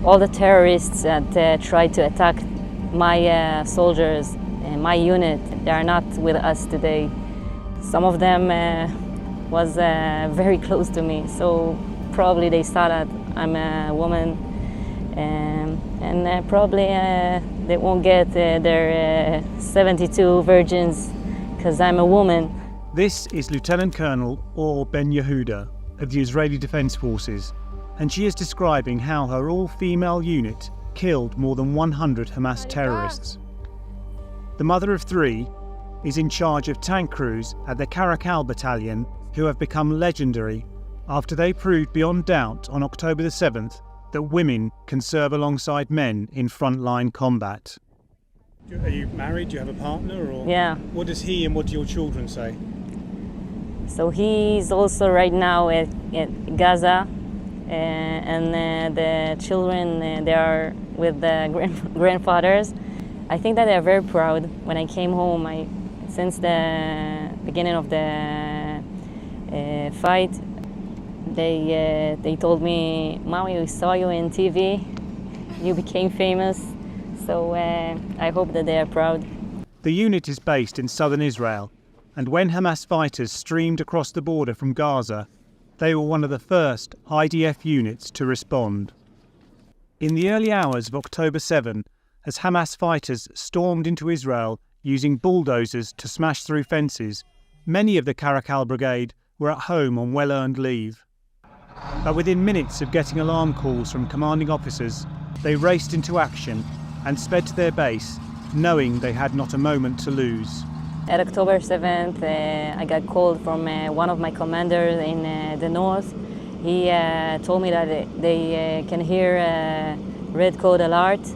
All the terrorists that tried to attack my soldiers and my unit, they are not with us today. Some of them was very close to me, so probably they saw that I'm a woman, and probably they won't get their 72 virgins because I'm a woman. This is Lieutenant Colonel Or Ben Yehuda of the Israeli Defense Forces, and she is describing how her all-female unit killed more than 100 Hamas terrorists. The mother of three is in charge of tank crews at the Caracal Battalion, who have become legendary after they proved beyond doubt on October the 7th that women can serve alongside men in frontline combat. Are you married? Do you have a partner? Or Yeah. What does he and what do your children say? So he's also right now at Gaza, and the children, they are with the grandfathers. I think that they are very proud. When I came home, since the beginning of the fight, they told me, "Mommy, we saw you in TV. You became famous." So I hope that they are proud. The unit is based in southern Israel, and when Hamas fighters streamed across the border from Gaza, they were one of the first IDF units to respond. In the early hours of October 7, as Hamas fighters stormed into Israel using bulldozers to smash through fences, many of the Caracal Brigade were at home on well-earned leave. But within minutes of getting alarm calls from commanding officers, they raced into action and sped to their base, knowing they had not a moment to lose. At October 7th, I got called from one of my commanders in the north. He told me that they can hear red code alert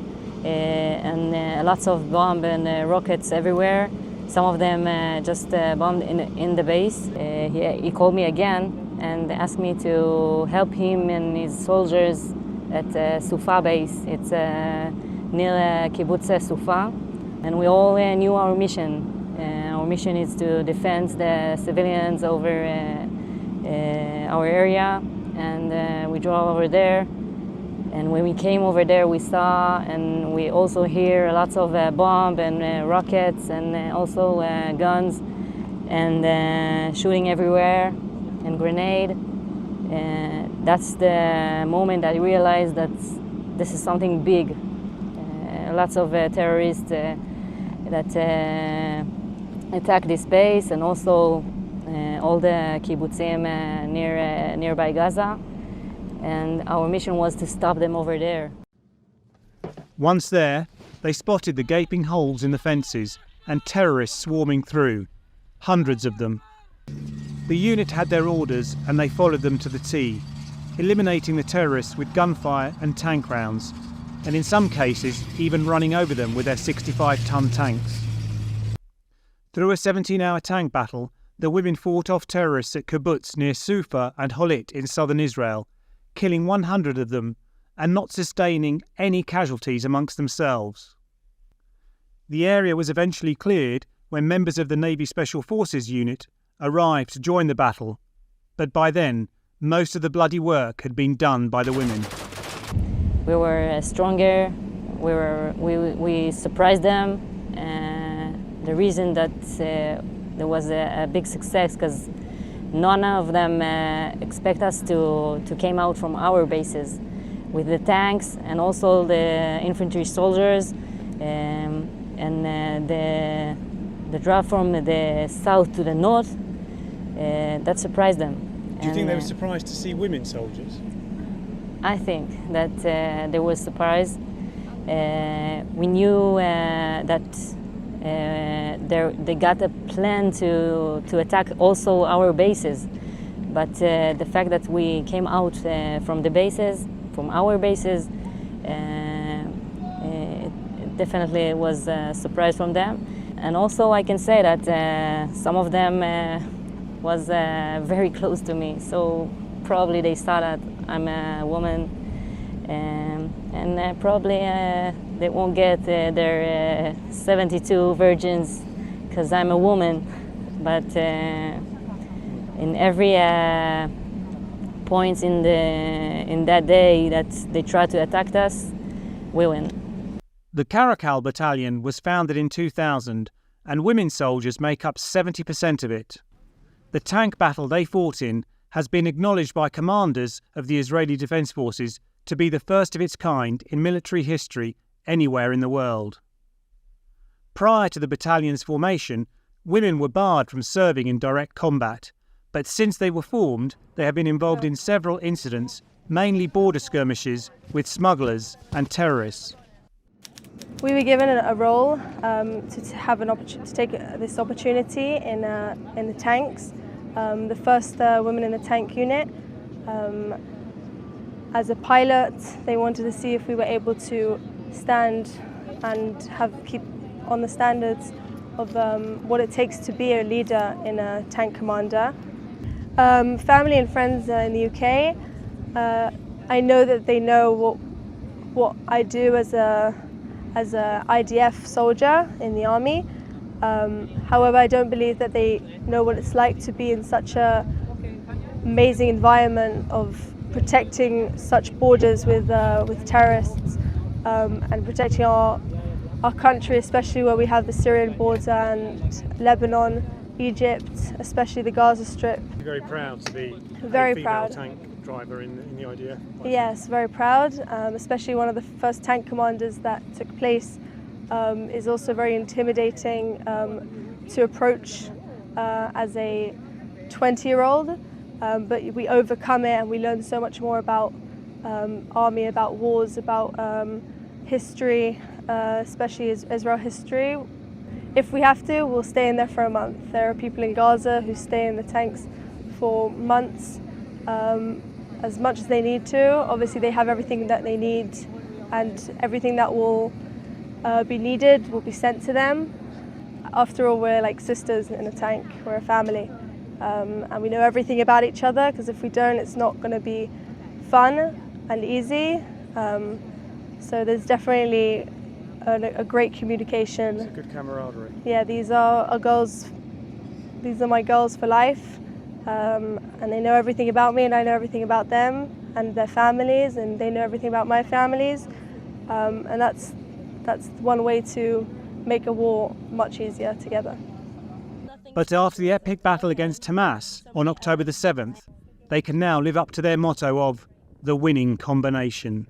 and lots of bomb and rockets everywhere. Some of them just bombed in the base. He called me again and asked me to help him and his soldiers at Sufa base. It's near Kibbutz Sufa, and we all knew our mission. Our mission is to defend the civilians over our area, and we drove over there. And when we came over there, we saw and we also hear lots of bomb and rockets and also guns and shooting everywhere and grenade. That's the moment I realized that this is something big. Lots of terrorists that attack this base, and also all the kibbutzim nearby Gaza, and our mission was to stop them over there. Once there, they spotted the gaping holes in the fences and terrorists swarming through, hundreds of them. The unit had their orders and they followed them to the T, eliminating the terrorists with gunfire and tank rounds, and in some cases even running over them with their 65-ton tanks. Through a 17-hour tank battle, the women fought off terrorists at kibbutz near Sufa and Holit in southern Israel, killing 100 of them and not sustaining any casualties amongst themselves. The area was eventually cleared when members of the Navy Special Forces unit arrived to join the battle, but by then most of the bloody work had been done by the women. We were stronger. We surprised them. The reason that there was a big success because none of them expect us to came out from our bases with the tanks and also the infantry soldiers and the drive from the south to the north. That surprised them. Do you think they were surprised to see women soldiers? I think that they were surprised. We knew that they got a plan to attack also our bases, but the fact that we came out from our bases, it definitely was a surprise from them. And also I can say that some of them was very close to me, so probably they saw that I'm a woman, and probably they won't get their 72 virgins because I'm a woman. But in every points in that day that they try to attack us, we win. The Caracal Battalion was founded in 2000, and women soldiers make up 70% of it. The tank battle they fought in has been acknowledged by commanders of the Israeli Defense Forces to be the first of its kind in military history anywhere in the world. Prior to the battalion's formation, women were barred from serving in direct combat, but since they were formed, they have been involved in several incidents, mainly border skirmishes with smugglers and terrorists. We were given a role to take this opportunity in the tanks. The first women in the tank unit. As a pilot, they wanted to see if we were able to stand and keep on the standards of what it takes to be a leader in a tank commander. Family and friends in the UK, I know that they know what I do as a IDF soldier in the army. However, I don't believe that they know what it's like to be in such an amazing environment of protecting such borders with terrorists and protecting our country, especially where we have the Syrian border and Lebanon, Egypt, especially the Gaza Strip. You're very proud to be Very a female proud. tank driver in the IDF. Yes, very proud, especially one of the first tank commanders that took place. Is also very intimidating to approach as a 20-year-old, but we overcome it and we learn so much more about army, about wars, about history, especially Israel history. If we have to, we'll stay in there for a month. There are people in Gaza who stay in the tanks for months, as much as they need to. Obviously they have everything that they need, and everything that will be needed will be sent to them. After all, we're like sisters in a tank, we're a family, and we know everything about each other, because if we don't, it's not going to be fun and easy. So there's definitely a great communication. It's a good camaraderie. Yeah, these are our girls, these are my girls for life, and they know everything about me and I know everything about them and their families, and they know everything about my families, and that's one way to make a war much easier together. But after the epic battle against Hamas on October the 7th, they can now live up to their motto of the winning combination.